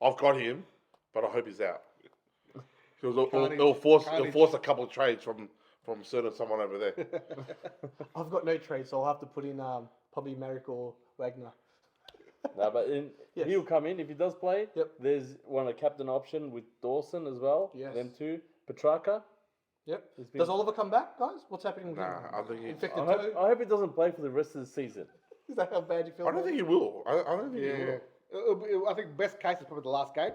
Speaker 2: I've got him, but I hope he's out. Because it'll force a couple of trades from someone over there.
Speaker 1: I've got no trade, so I'll have to put in probably Merrick or Wagner.
Speaker 3: No, but
Speaker 1: Yes.
Speaker 3: he'll come in if he does play.
Speaker 1: Yep.
Speaker 3: There's one a captain option with Dawson as well.
Speaker 1: Yes.
Speaker 3: Them two. Petrarca.
Speaker 1: Yep.
Speaker 3: He's been-
Speaker 1: Does Oliver come back, guys? What's happening with
Speaker 2: Nah,
Speaker 1: him?
Speaker 2: I think he.
Speaker 1: Infected
Speaker 3: I
Speaker 1: toe?
Speaker 3: hope he doesn't play for the rest of the season.
Speaker 1: Is that how bad you feel?
Speaker 2: I don't
Speaker 1: about
Speaker 2: think
Speaker 1: it?
Speaker 2: he will. I don't think he
Speaker 4: Yeah.
Speaker 2: will.
Speaker 4: I think best case is probably the last game.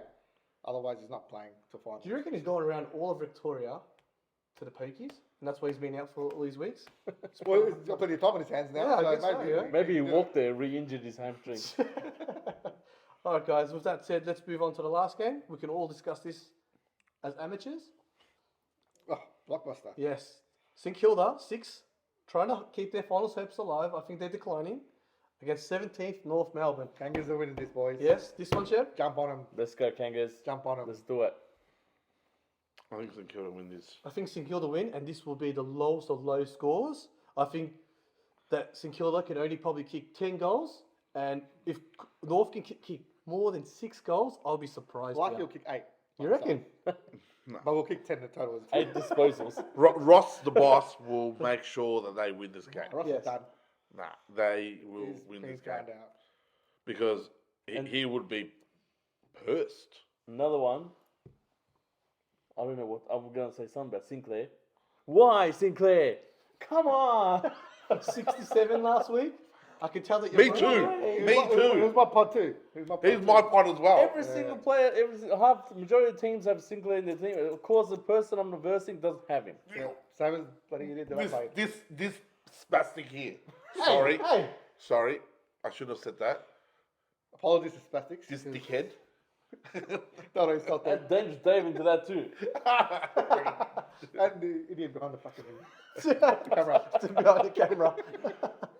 Speaker 4: Otherwise, he's not playing to final.
Speaker 1: Do you reckon he's going around all of Victoria to the pokies? And that's why he's been out for all these weeks?
Speaker 4: Well, he's got plenty of time in his hands now.
Speaker 1: Yeah, I
Speaker 4: so
Speaker 1: guess so,
Speaker 4: maybe,
Speaker 1: yeah.
Speaker 3: Maybe he
Speaker 4: can do
Speaker 3: walked there, re-injured his hamstring.
Speaker 1: All right, guys. With that said, let's move on to the last game. We can all discuss this as amateurs.
Speaker 4: it. Oh, blockbuster.
Speaker 1: Yes. St Kilda, 6, trying to keep their finals hopes alive. I think they're declining. Against 17th North Melbourne.
Speaker 4: Kangas are winning this, boys.
Speaker 1: Yes, this one, Shep?
Speaker 4: Jump on him.
Speaker 3: Let's go, Kangas.
Speaker 4: Jump on him.
Speaker 3: Let's do it.
Speaker 2: I think St Kilda win this.
Speaker 1: I think St Kilda win, and this will be the lowest of low scores. I think that St Kilda can only probably kick 10 goals, and if North can kick more than 6 goals, I'll be surprised.
Speaker 4: Like
Speaker 1: yeah.
Speaker 4: he'll kick 8.
Speaker 1: You reckon?
Speaker 4: But we'll kick 10 in total.
Speaker 3: 8 disposals.
Speaker 2: Ross, the boss, will make sure that they win this game.
Speaker 4: Ross
Speaker 1: Yes.
Speaker 4: is done.
Speaker 2: Nah, they will
Speaker 4: He's
Speaker 2: win
Speaker 4: been
Speaker 2: this game
Speaker 4: found out.
Speaker 2: because
Speaker 3: And-
Speaker 2: he would be pissed.
Speaker 3: Another one. I don't know what I'm gonna say. Something about Sinclair. Why Sinclair? Come on.
Speaker 1: 67 last week. I can tell that you're
Speaker 2: Me too.
Speaker 3: Hey,
Speaker 2: Me
Speaker 4: It was
Speaker 2: too.
Speaker 4: my pod too. It was my pod
Speaker 2: He's
Speaker 4: too.
Speaker 2: my pod as well.
Speaker 3: Every single player, half majority of teams have Sinclair in their team. Of course, the person I'm reversing doesn't have him.
Speaker 4: Yeah. Same as bloody idiot that I played.
Speaker 2: This spastic here. Sorry.
Speaker 1: Hey,
Speaker 2: Sorry. I shouldn't have said that.
Speaker 4: Apologies to Spastics.
Speaker 2: This dickhead.
Speaker 4: No, it's not that.
Speaker 3: Add Dangerous Dave into that too.
Speaker 4: And the idiot behind the fucking camera.
Speaker 1: to behind the camera.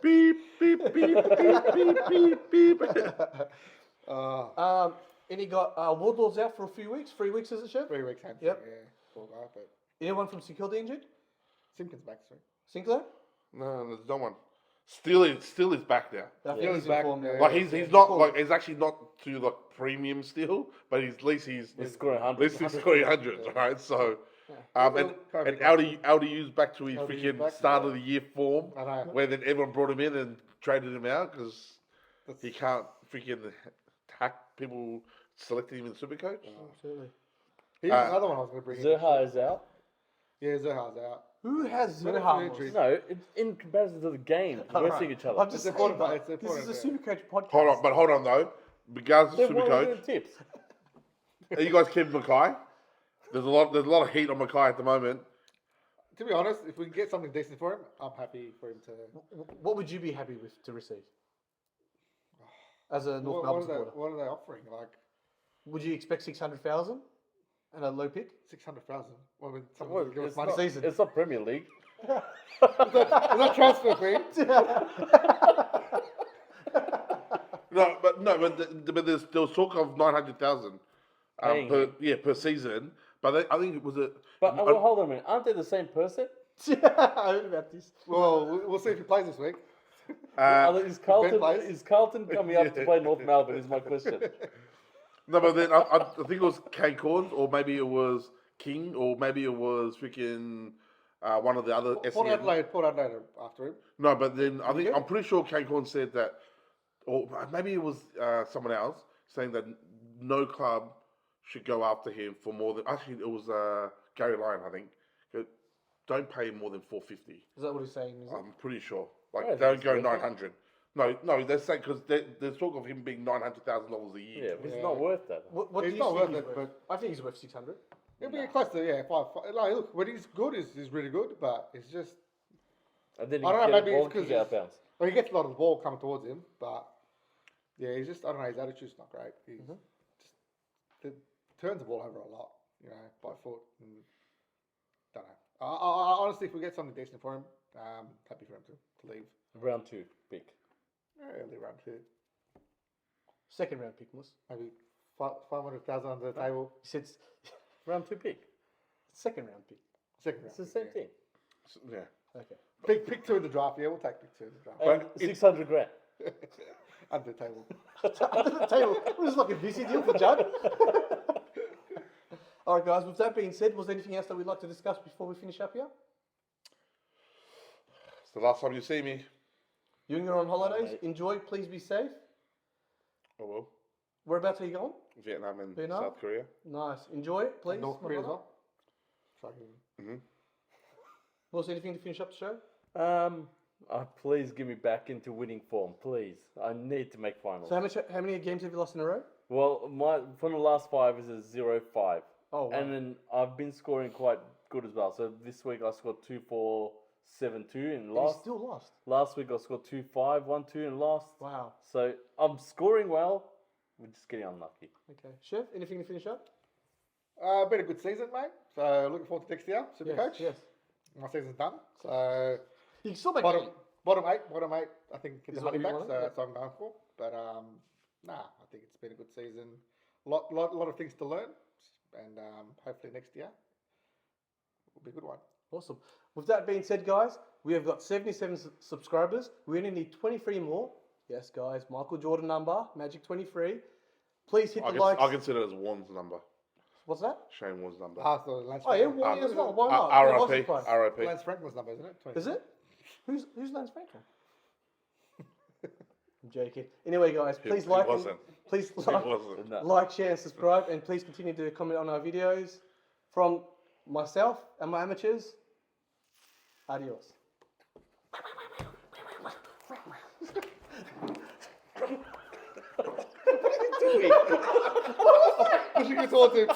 Speaker 2: Beep, beep, beep, beep, beep, beep, beep.
Speaker 1: Any got Wardlaw's out for a few weeks? 3 weeks, is it, Chef?
Speaker 4: 3 weeks hamstring.
Speaker 1: Yep.
Speaker 4: Yeah, poor guy. But
Speaker 1: Anyone from St Kilda injured?
Speaker 4: Simpkins back soon.
Speaker 1: Sinclair?
Speaker 2: No, there's no one. Still is back now.
Speaker 1: I think
Speaker 4: Yeah.
Speaker 1: he's
Speaker 4: He's back,
Speaker 1: informed now.
Speaker 4: yeah.
Speaker 2: Like he's not like he's actually not to like premium still, but at least he's
Speaker 3: scoring
Speaker 2: at
Speaker 3: hundreds.
Speaker 2: least he's scoring hundreds, right? So, and
Speaker 4: COVID
Speaker 2: Aldi's back to his
Speaker 4: Aldi's
Speaker 2: freaking
Speaker 4: back,
Speaker 2: start
Speaker 4: yeah.
Speaker 2: of the year form,
Speaker 4: I know.
Speaker 2: where then everyone brought him in and traded him out because he can't freaking hack people selecting him in Supercoach.
Speaker 1: Absolutely.
Speaker 4: Here's another one I was going to bring in.
Speaker 3: Zaha is out.
Speaker 4: Yeah, Zaha's out.
Speaker 1: Who has
Speaker 4: Medical
Speaker 1: Zaha?
Speaker 4: injuries.
Speaker 3: No, it's in comparison to the game, versing each other.
Speaker 1: I'm just
Speaker 4: It's
Speaker 1: saying,
Speaker 4: important,
Speaker 1: but
Speaker 4: it's
Speaker 1: this
Speaker 4: important,
Speaker 1: is a
Speaker 4: yeah.
Speaker 1: Supercoach podcast.
Speaker 2: Hold on though. Regards to
Speaker 3: Then why are we
Speaker 2: Supercoach,
Speaker 3: doing tips?
Speaker 2: are you guys keeping Mackay? There's a lot of heat on Mackay at the moment.
Speaker 4: To be honest, if we can get something decent for him, I'm happy for him to.
Speaker 1: What would you be happy with to receive? As a North
Speaker 4: What,
Speaker 1: Melbourne supporter,
Speaker 4: what are they offering? Like
Speaker 1: would you expect 600,000 and a low pick?
Speaker 4: 600,000. Well, I mean,
Speaker 3: Well,
Speaker 4: someone give us
Speaker 3: it's,
Speaker 4: money.
Speaker 3: not,
Speaker 1: season.
Speaker 3: it's not Premier League.
Speaker 4: Is that transfer fee?
Speaker 2: But there was talk of 900,000
Speaker 3: Paying him.
Speaker 2: per season. But I think it was a.
Speaker 3: But well, hold on a minute. Aren't they the same person?
Speaker 1: I heard about this.
Speaker 4: Well, we'll see if he plays this week.
Speaker 3: Is Carlton
Speaker 4: plays?
Speaker 3: coming up to play North Melbourne? Is my question.
Speaker 2: No, but then I think it was Kane Corns, or maybe it was King, or maybe it was freaking one of the other
Speaker 4: Port
Speaker 2: SEN.
Speaker 4: Adelaide after him.
Speaker 2: No, but then I'm pretty sure Kane Corns said that, or maybe it was someone else saying that no club should go after him for more than. Actually, it was Gary Lyon, I think. Don't pay him more than $450.
Speaker 1: Is that what he's saying? Is it?
Speaker 2: I'm pretty sure. Like,
Speaker 3: I
Speaker 2: don't
Speaker 3: think
Speaker 2: go
Speaker 3: it's worth it.
Speaker 2: 900. No, they're saying because there's talk of him being $900,000 a year.
Speaker 3: Yeah, but it's
Speaker 4: Yeah.
Speaker 3: not worth that.
Speaker 1: What
Speaker 4: He's
Speaker 1: do you
Speaker 4: not
Speaker 1: think
Speaker 4: worth
Speaker 1: he's
Speaker 4: it,
Speaker 1: worth? I think he's worth 600.
Speaker 4: He'll be close to five. Like, look, when he's good, he's really good, but it's just.
Speaker 3: And then
Speaker 4: I don't
Speaker 3: you
Speaker 4: know,
Speaker 3: get
Speaker 4: maybe
Speaker 3: a ball
Speaker 4: it's 'cause
Speaker 3: kick out of bounds.
Speaker 4: Well, he gets a lot of the ball coming towards him, but yeah, he's just. I don't know. His attitude's not great. He's just turns the ball over a lot, by foot. And, don't know. I honestly, if we get something decent for him, happy for him to leave
Speaker 3: Round 2 pick.
Speaker 4: early round 2.
Speaker 1: Second round pick was.
Speaker 4: Maybe 500,000 under the table.
Speaker 1: He said
Speaker 3: Round 2 pick.
Speaker 1: second round pick.
Speaker 4: Second round.
Speaker 3: It's the
Speaker 4: pick,
Speaker 3: same
Speaker 4: yeah.
Speaker 3: thing.
Speaker 2: Yeah.
Speaker 1: Okay.
Speaker 4: Pick 2 in the draft. Yeah, we'll take pick 2 in the draft.
Speaker 3: And 600 grand.
Speaker 4: Under the table.
Speaker 1: Under the table. What is this, like a VC deal for Judd? All right, guys. With that being said, was there anything else that we'd like to discuss before we finish up here?
Speaker 2: It's the last time you see me.
Speaker 1: You're on holidays.
Speaker 3: mate.
Speaker 1: Enjoy. Please be safe.
Speaker 2: Oh well.
Speaker 1: Whereabouts are you going?
Speaker 2: Vietnam and
Speaker 1: Vietnam?
Speaker 2: South Korea.
Speaker 1: Nice. Enjoy it, please.
Speaker 4: North
Speaker 1: my
Speaker 4: Korea as
Speaker 1: brother.
Speaker 4: well. Fucking.
Speaker 1: Was there anything to finish up the show?
Speaker 3: Please give me back into winning form, please. I need to make finals.
Speaker 1: So how many games have you lost in a row?
Speaker 3: Well, from the last 5 is a 0-5.
Speaker 1: Oh, wow.
Speaker 3: And then I've been scoring quite good as well. So this week I scored 2-4, 7-2 and
Speaker 1: And you
Speaker 3: lost.
Speaker 1: still lost.
Speaker 3: Last week I scored 2-5, 1-2 and lost.
Speaker 1: Wow.
Speaker 3: So I'm scoring well. We're just getting unlucky.
Speaker 1: Okay. Chef, anything to finish up?
Speaker 4: Been a good season, mate. So looking forward to next year, Supercoach.
Speaker 1: Yes.
Speaker 4: My season's done. So
Speaker 1: You can still make
Speaker 4: bottom,
Speaker 1: it.
Speaker 4: bottom eight. I think
Speaker 1: Is
Speaker 4: get the
Speaker 1: what
Speaker 4: money
Speaker 1: you
Speaker 4: back.
Speaker 1: want,
Speaker 4: So
Speaker 1: yeah.
Speaker 4: that's what I'm going for. But I think it's been a good season. Lot of things to learn, and hopefully next year will be a good one.
Speaker 1: Awesome. With that being said, guys, we have got 77 subscribers. We only need 23 more. Yes, guys. Michael Jordan number, Magic 23. Please hit the likes.
Speaker 2: I consider it as Warren's number.
Speaker 1: What's that?
Speaker 2: Shane Warren's number.
Speaker 4: So Lance
Speaker 1: Oh, yeah,
Speaker 4: Franklin.
Speaker 1: Warren as well. Why not?
Speaker 2: RIP. RIP.
Speaker 4: Lance Franklin's number, isn't it? 20.
Speaker 1: Is it? Who's Lance Franklin? I'm joking. Anyway, guys, please
Speaker 2: He
Speaker 1: like,
Speaker 2: wasn't.
Speaker 1: please
Speaker 2: He
Speaker 1: like,
Speaker 2: wasn't.
Speaker 3: No.
Speaker 1: like, share, and subscribe, and please continue to comment on our videos. From myself and my amateurs, adios.
Speaker 4: Pushing it towards him.